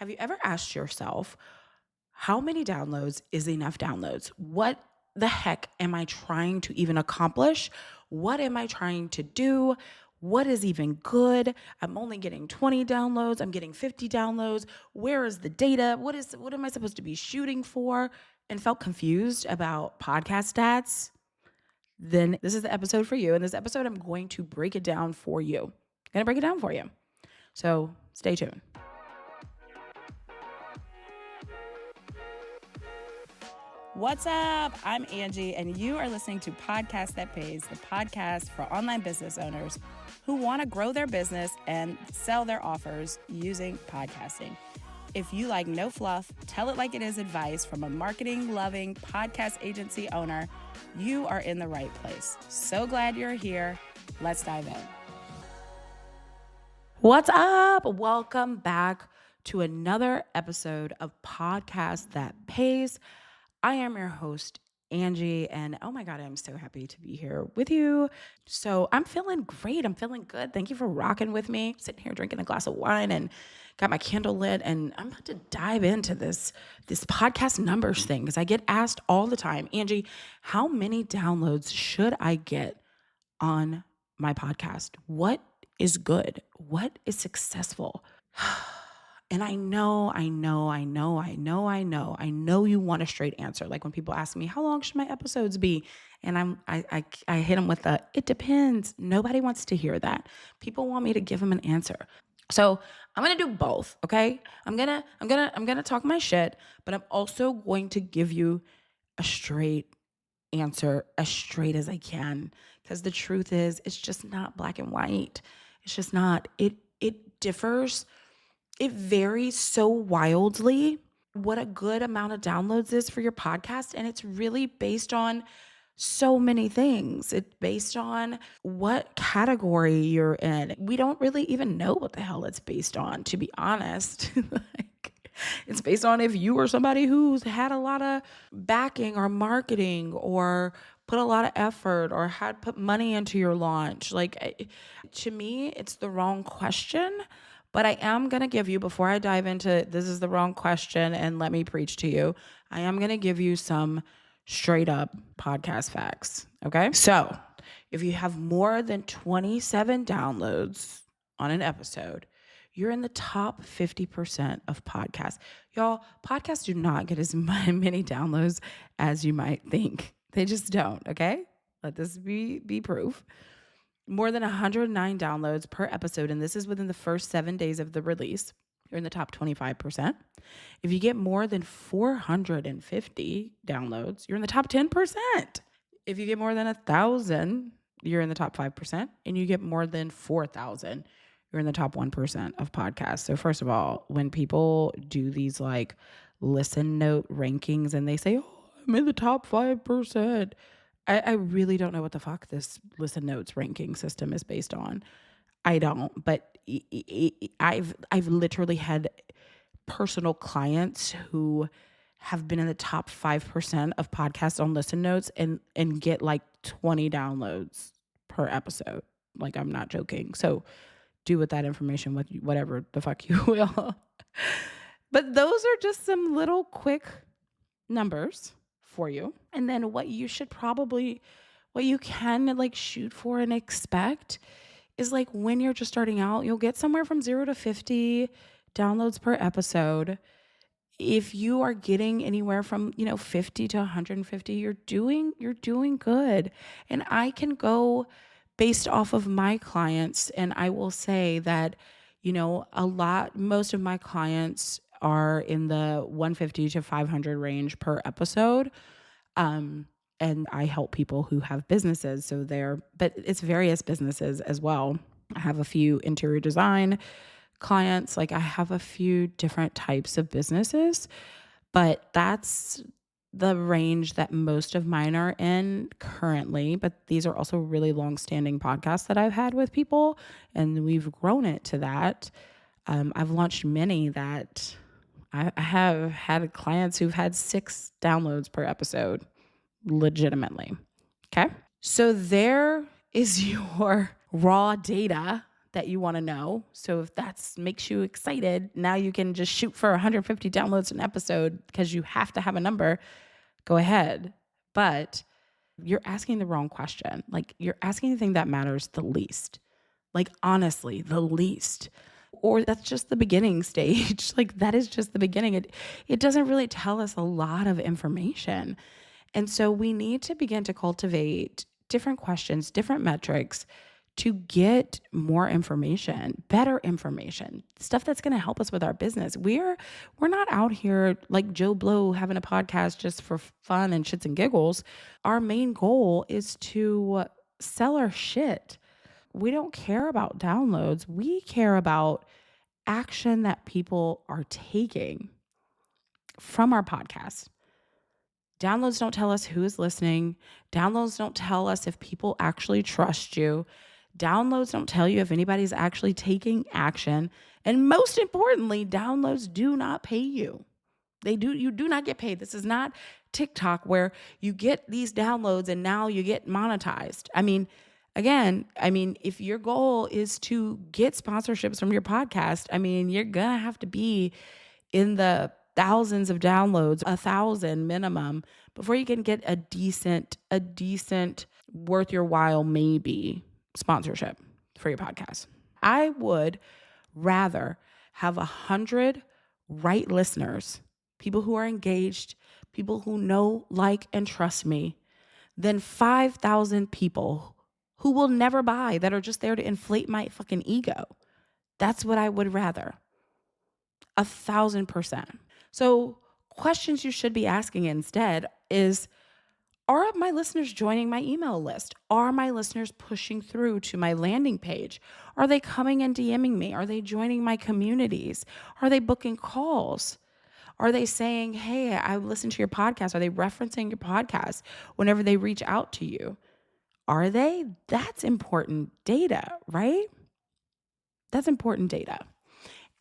Have you ever asked yourself, how many downloads is enough downloads? What the heck am I trying to even accomplish? What am I trying to do? What is even good? I'm only getting 20 downloads. I'm getting 50 downloads. Where is the data? What am I supposed to be shooting for? And felt confused about podcast stats? Then this is the episode for you. In this episode, I'm going to break it down for you. I'm going to break it down for you. So stay tuned. What's up? I'm Angie, and you are listening to Podcast That Pays, the podcast for online business owners who want to grow their business and sell their offers using podcasting. If you like no fluff, tell it like it is advice from a marketing-loving podcast agency owner, you are in the right place. So glad you're here. Let's dive in. What's up? Welcome back to another episode of Podcast That Pays. I am your host, Angie, and oh my God, I'm so happy to be here with you. So I'm feeling great. I'm feeling good. Thank you for rocking with me. Sitting here drinking a glass of wine and got my candle lit, and I'm about to dive into this podcast numbers thing because I get asked all the time, Angie, how many downloads should I get on my podcast? What is good? What is successful? And I know you want a straight answer. Like when people ask me, how long should my episodes be? And I hit them with it depends. Nobody wants to hear that. People want me to give them an answer. So I'm going to do both. Okay. I'm going to talk my shit, but I'm also going to give you a straight answer, as straight as I can. Because the truth is, it's just not black and white. It's just not. It differs. It varies so wildly what a good amount of downloads is for your podcast. And it's really based on so many things. It's based on what category you're in. We don't really even know what the hell it's based on, to be honest. It's based on if you are somebody who's had a lot of backing or marketing or put a lot of effort or had put money into your launch. To me, it's the wrong question. But I am going to give you, before I dive into this is the wrong question and let me preach to you, I am going to give you some straight up podcast facts. Okay. So if you have more than 27 downloads on an episode, you're in the top 50% of podcasts. Y'all, podcasts do not get as many downloads as you might think. They just don't. Okay. Let this be proof. More than 109 downloads per episode, and this is within the first 7 days of the release. You're in the top 25%. If you get more than 450 downloads, you're in the top 10%. If you get more than 1,000, you're in the top 5%. And you get more than 4,000, you're in the top 1% of podcasts. So first of all, when people do these like listen note rankings and they say, oh, I'm in the top 5%, I really don't know what the fuck this listen notes ranking system is based on. I don't, but I've literally had personal clients who have been in the top 5% of podcasts on listen notes and get like 20 downloads per episode. Like, I'm not joking. So do with that information with whatever the fuck you will. But those are just some little quick numbers for you. And then what you can like shoot for and expect is like when you're just starting out, you'll get somewhere from 0 to 50 downloads per episode. If you are getting anywhere from, 50 to 150, you're doing good. And I can go based off of my clients. And I will say that, most of my clients are in the 150 to 500 range per episode. And I help people who have businesses. But it's various businesses as well. I have a few interior design clients. Like I have a few different types of businesses, but that's the range that most of mine are in currently. But these are also really long-standing podcasts that I've had with people, and we've grown it to that. I've launched many that I have had clients who've had 6 downloads per episode, legitimately. Okay. So there is your raw data that you want to know. So if that makes you excited, now you can just shoot for 150 downloads an episode because you have to have a number. Go ahead. But you're asking the wrong question. Like, you're asking the thing that matters the least. Like, honestly, the least. Or that's just the beginning stage. Like, that is just the beginning. It doesn't really tell us a lot of information. And so we need to begin to cultivate different questions, different metrics to get more information, better information, stuff that's going to help us with our business. We're not out here like Joe Blow having a podcast just for fun and shits and giggles. Our main goal is to sell our shit. We don't care about downloads. We care about action that people are taking from our podcast. Downloads don't tell us who is listening. Downloads don't tell us if people actually trust you. Downloads don't tell you if anybody's actually taking action. And most importantly, downloads do not pay you. You do not get paid. This is not TikTok where you get these downloads and now you get monetized. If your goal is to get sponsorships from your podcast, you're going to have to be in the thousands of downloads, 1,000 minimum, before you can get a decent worth your while, maybe sponsorship for your podcast. I would rather have 100 right listeners, people who are engaged, people who know, like, and trust me, than 5,000 people who will never buy, that are just there to inflate my fucking ego. That's what I would rather. 1,000%. So questions you should be asking instead is, are my listeners joining my email list? Are my listeners pushing through to my landing page? Are they coming and DMing me? Are they joining my communities? Are they booking calls? Are they saying, hey, I listened to your podcast? Are they referencing your podcast whenever they reach out to you? Are they? That's important data, right? That's important data.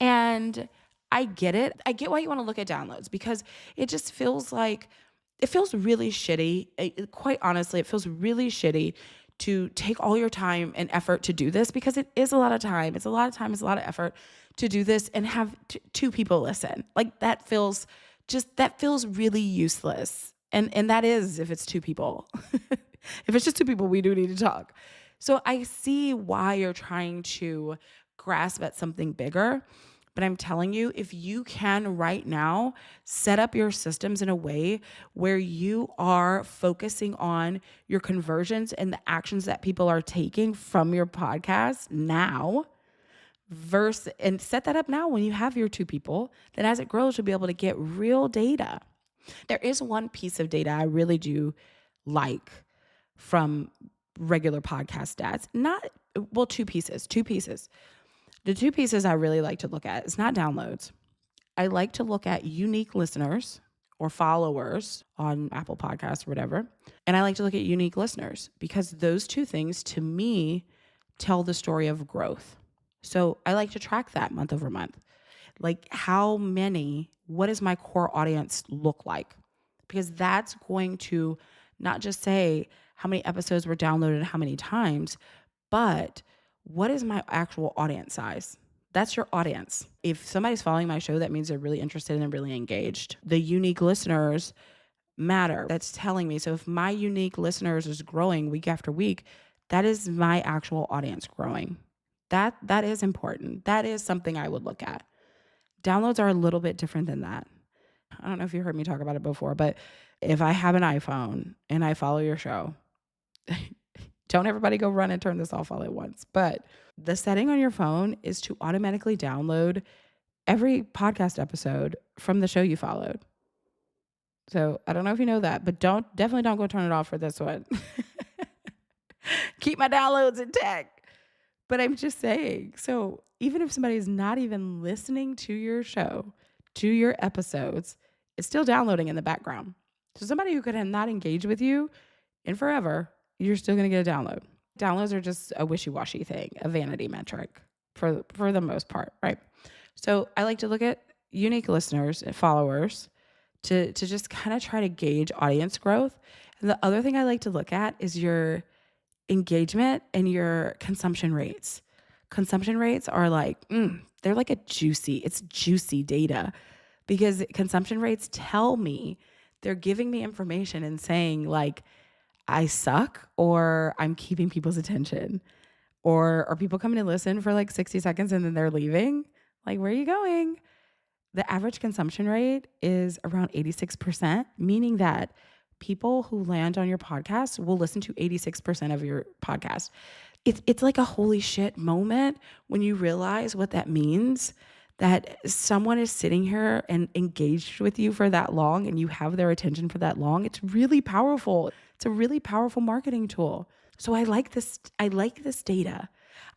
And I get it. I get why you want to look at downloads, because it just feels really shitty. Quite honestly, it feels really shitty to take all your time and effort to do this, because it is a lot of time. It's a lot of time. It's a lot of effort to do this and have two people listen. Like, that feels really useless. And that is if it's two people. If it's just two people, we do need to talk. So I see why you're trying to grasp at something bigger. But I'm telling you, if you can right now set up your systems in a way where you are focusing on your conversions and the actions that people are taking from your podcast now, and set that up now when you have your two people, then as it grows, you'll be able to get real data. There is one piece of data I really do like from regular podcast stats. Two pieces. The two pieces I really like to look at is not downloads. I like to look at unique listeners or followers on Apple Podcasts or whatever. And I like to look at unique listeners, because those two things to me tell the story of growth. So I like to track that month over month. Like, what does my core audience look like? Because that's going to not just say how many episodes were downloaded how many times, but what is my actual audience size? That's your audience. If somebody's following my show, that means they're really interested and really engaged. The unique listeners matter. That's telling me. So if my unique listeners is growing week after week, that is my actual audience growing. That is important. That is something I would look at. Downloads are a little bit different than that. I don't know if you heard me talk about it before, but if I have an iPhone and I follow your show, don't everybody go run and turn this off all at once. But the setting on your phone is to automatically download every podcast episode from the show you followed. So I don't know if you know that, but definitely don't go turn it off for this one. Keep my downloads intact. But I'm just saying, so even if somebody is not even listening to your show, to your episodes, it's still downloading in the background. So somebody who could not engage with you in forever, you're still going to get a download. Downloads are just a wishy-washy thing, a vanity metric for the most part, right? So I like to look at unique listeners and followers to just kind of try to gauge audience growth. And the other thing I like to look at is your engagement and your consumption rates. consumption rates are like, they're like it's juicy data, because consumption rates tell me, they're giving me information and saying like, I suck, or I'm keeping people's attention, or are people coming to listen for like 60 seconds and then they're leaving? Like, where are you going? The average consumption rate is around 86%, meaning that people who land on your podcast will listen to 86% of your podcast. It's like a holy shit moment when you realize what that means, that someone is sitting here and engaged with you for that long and you have their attention for that long. It's really powerful. It's a really powerful marketing tool. So I like this data.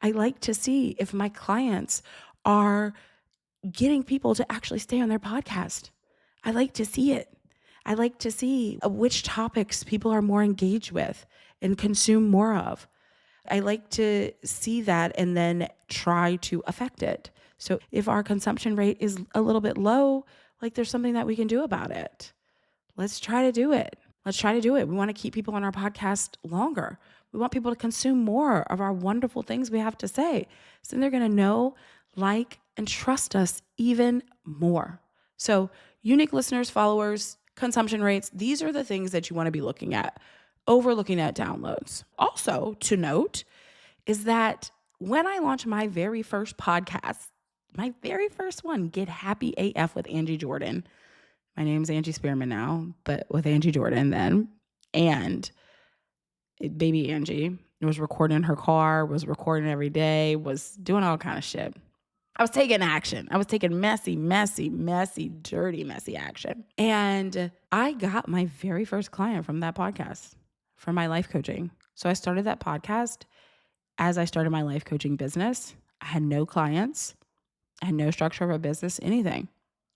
I like to see if my clients are getting people to actually stay on their podcast. I like to see it. I like to see which topics people are more engaged with and consume more of. I like to see that and then try to affect it. So if our consumption rate is a little bit low, like, there's something that we can do about it. Let's try to do it. We want to keep people on our podcast longer. We want people to consume more of our wonderful things we have to say. So they're going to know, like, and trust us even more. So unique listeners, followers, consumption rates, these are the things that you want to be looking at over looking at downloads. Also to note is that when I launched my very first podcast, my very first one, Get Happy AF with Angie Jordan. My name's Angie Spearman now, but with Angie Jordan then. And baby Angie was recording in her car, was recording every day, was doing all kind of shit. I was taking action. I was taking messy, dirty, messy action. And I got my very first client from that podcast, from my life coaching. So I started that podcast as I started my life coaching business. I had no clients. I had no structure of a business, anything.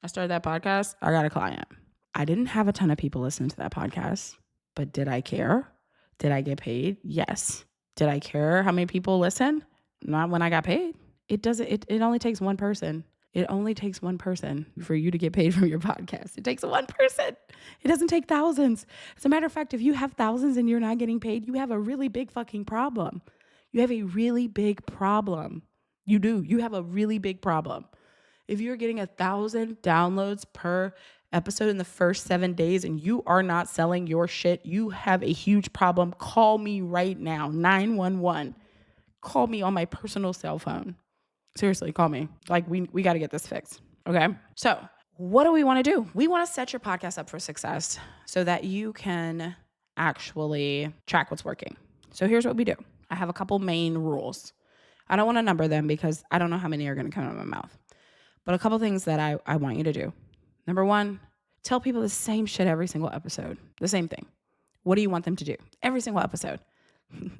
I started that podcast. I got a client. I didn't have a ton of people listening to that podcast, but did I care? Did I get paid? Yes. Did I care how many people listen? Not when I got paid. It only takes one person. It only takes one person for you to get paid from your podcast. It takes one person. It doesn't take thousands. As a matter of fact, if you have thousands and you're not getting paid, you have a really big fucking problem. You have a really big problem. You do. You have a really big problem. If you're getting 1,000 downloads per episode in the first 7 days and you are not selling your shit, you have a huge problem. Call me right now, 911. Call me on my personal cell phone. Seriously, call me. Like, we got to get this fixed. Okay. So what do we want to do? We want to set your podcast up for success so that you can actually track what's working. So here's what we do. I have a couple main rules. I don't want to number them because I don't know how many are going to come out of my mouth. But a couple things that I want you to do. Number one, tell people the same shit every single episode. The same thing. What do you want them to do? Every single episode.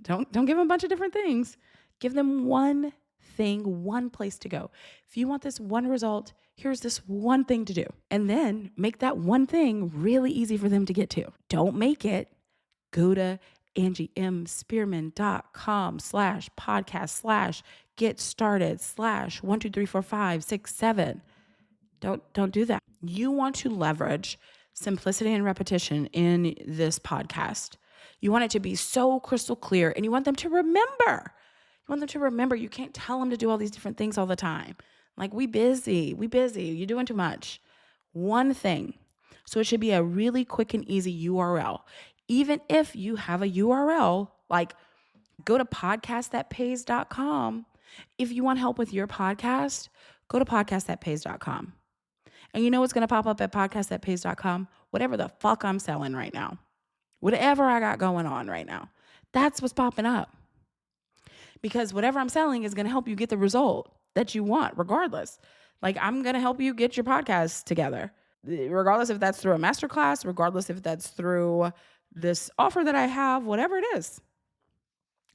Don't give them a bunch of different things. Give them one thing, one place to go. If you want this one result, here's this one thing to do. And then make that one thing really easy for them to get to. Don't make it. Go to angiemspearman.com/podcast/get started/1 2 3 4 5 6 7. Don't do that. You want to leverage simplicity and repetition in this podcast. You want it to be so crystal clear, and you want them to remember. You can't tell them to do all these different things all the time. Like, we busy. You're doing too much. One thing. So it should be a really quick and easy URL. Even if you have a URL, like, go to podcastthatpays.com. If you want help with your podcast, go to podcastthatpays.com. And you know what's going to pop up at podcastthatpays.com? Whatever the fuck I'm selling right now. Whatever I got going on right now. That's what's popping up. Because whatever I'm selling is going to help you get the result that you want, regardless. Like, I'm going to help you get your podcast together, regardless if that's through a masterclass, regardless if that's through this offer that I have, whatever it is.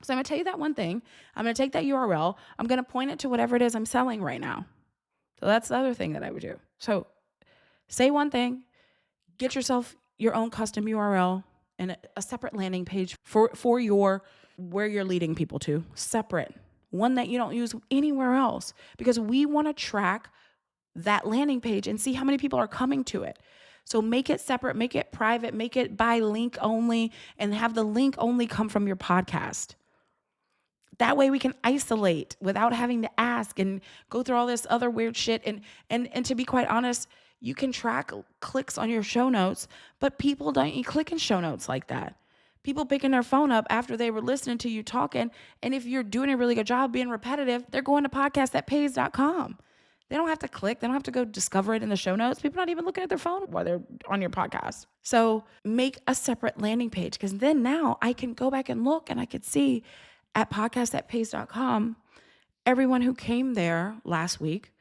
So I'm going to tell you that one thing. I'm going to take that URL. I'm going to point it to whatever it is I'm selling right now. So that's the other thing that I would do. So say one thing, get yourself your own custom URL and a separate landing page for your where you're leading people to, separate, one that you don't use anywhere else, because we want to track that landing page and see how many people are coming to it. So make it separate, make it private, make it by link only, and have the link only come from your podcast. That way we can isolate without having to ask and go through all this other weird shit. And to be quite honest, you can track clicks on your show notes, but people don't click in show notes like that. People picking their phone up after they were listening to you talking. And if you're doing a really good job being repetitive, they're going to podcastthatpays.com. They don't have to click. They don't have to go discover it in the show notes. People are not even looking at their phone while they're on your podcast. So make a separate landing page, because then now I can go back and look and I could see at podcastthatpays.com, everyone who came there last week,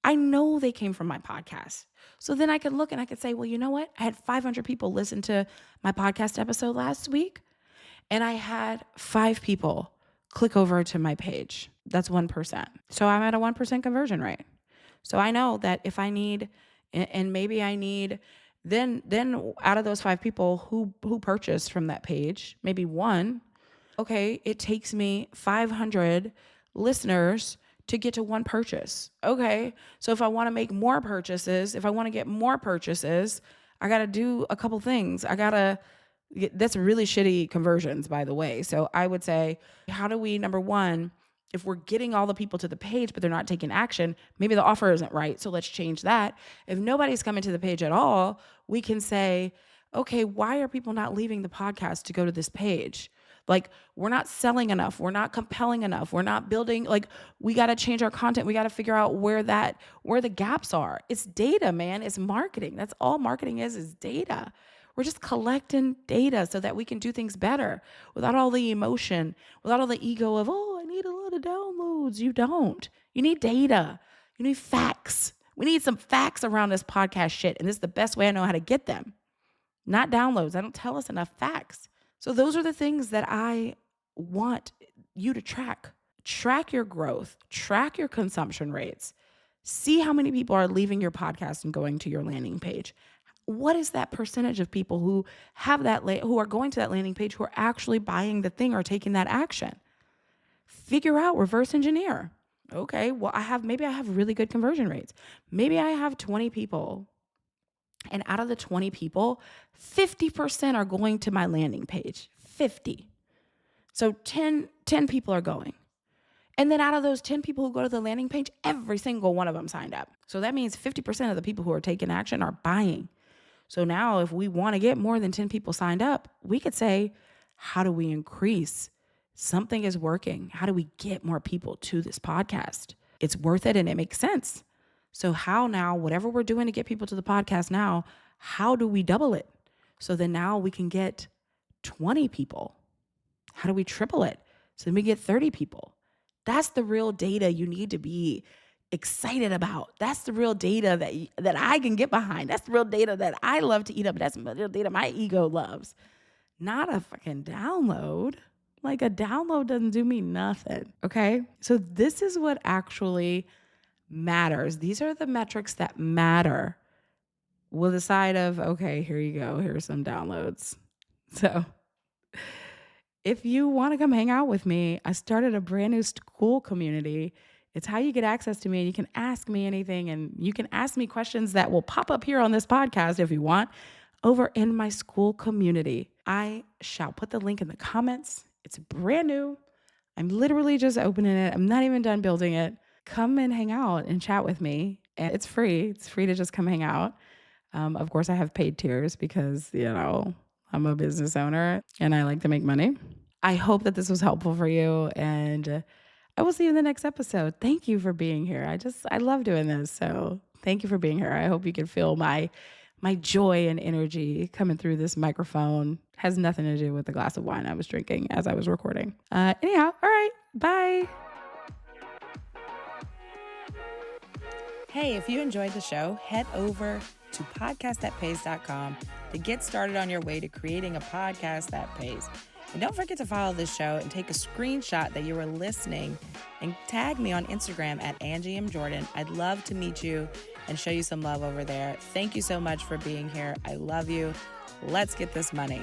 I know they came from my podcast. So then I could look and I could say, well, you know what? I had 500 people listen to my podcast episode last week, and I had 5 people click over to my page. That's 1%. So I'm at a 1% conversion rate. So I know that if I need, and maybe I need, then out of those 5 people who purchased from that page, maybe 1, okay, it takes me 500 listeners to get to 1 purchase. Okay, so if I want to make more purchases, if I want to get more purchases, I got to do a couple things. That's really shitty conversions, by the way. So I would say, how do we, number one, if we're getting all the people to the page, but they're not taking action, maybe the offer isn't right. So let's change that. If nobody's coming to the page at all, we can say, okay, why are people not leaving the podcast to go to this page? Like, we're not selling enough. We're not compelling enough. We're not building, like, we got to change our content. We got to figure out where the gaps are. It's data, man. It's marketing. That's all marketing is data. We're just collecting data so that we can do things better without all the emotion, without all the ego of, oh, I need a lot of downloads. You don't. You need data. You need facts. We need some facts around this podcast shit. And this is the best way I know how to get them. Not downloads. I don't tell us enough facts. So those are the things that I want you to track. Track your growth. Track your consumption rates. See how many people are leaving your podcast and going to your landing page. What is that percentage of people who have that, who are going to that landing page, who are actually buying the thing or taking that action? Figure out, reverse engineer. Okay, well, maybe I have really good conversion rates. Maybe I have 20 people. And out of the 20 people, 50% are going to my landing page. 50. So 10 people are going. And then out of those 10 people who go to the landing page, every single one of them signed up. So that means 50% of the people who are taking action are buying. So now if we want to get more than 10 people signed up, we could say, how do we increase? Something is working. How do we get more people to this podcast? It's worth it and it makes sense. So how now, whatever we're doing to get people to the podcast now, how do we double it? So then now we can get 20 people. How do we triple it? So then we get 30 people. That's the real data you need to be excited about. That's the real data that I can get behind. That's the real data that I love to eat up. That's the real data my ego loves. Not a fucking download. Like, a download doesn't do me nothing. Okay? So this is what actually matters. These are the metrics that matter. We'll decide of, okay, here you go. Here's some downloads. So if you want to come hang out with me, I started a brand new Skool community. It's how you get access to me, and you can ask me anything, and you can ask me questions that will pop up here on this podcast if you want, over in my Skool community. I shall put the link in the comments. It's brand new. I'm literally just opening it. I'm not even done building it. Come and hang out and chat with me. And it's free. It's free to just come hang out. Of course, I have paid tiers because, I'm a business owner and I like to make money. I hope that this was helpful for you, and I will see you in the next episode. Thank you for being here. I love doing this. So thank you for being here. I hope you can feel my joy and energy coming through this microphone. Has nothing to do with the glass of wine I was drinking as I was recording. Anyhow, all right, bye. Hey, if you enjoyed the show, head over to podcastthatpays.com to get started on your way to creating a podcast that pays. And don't forget to follow this show and take a screenshot that you were listening and tag me on Instagram at Angie M. Jordan. I'd love to meet you and show you some love over there. Thank you so much for being here. I love you. Let's get this money.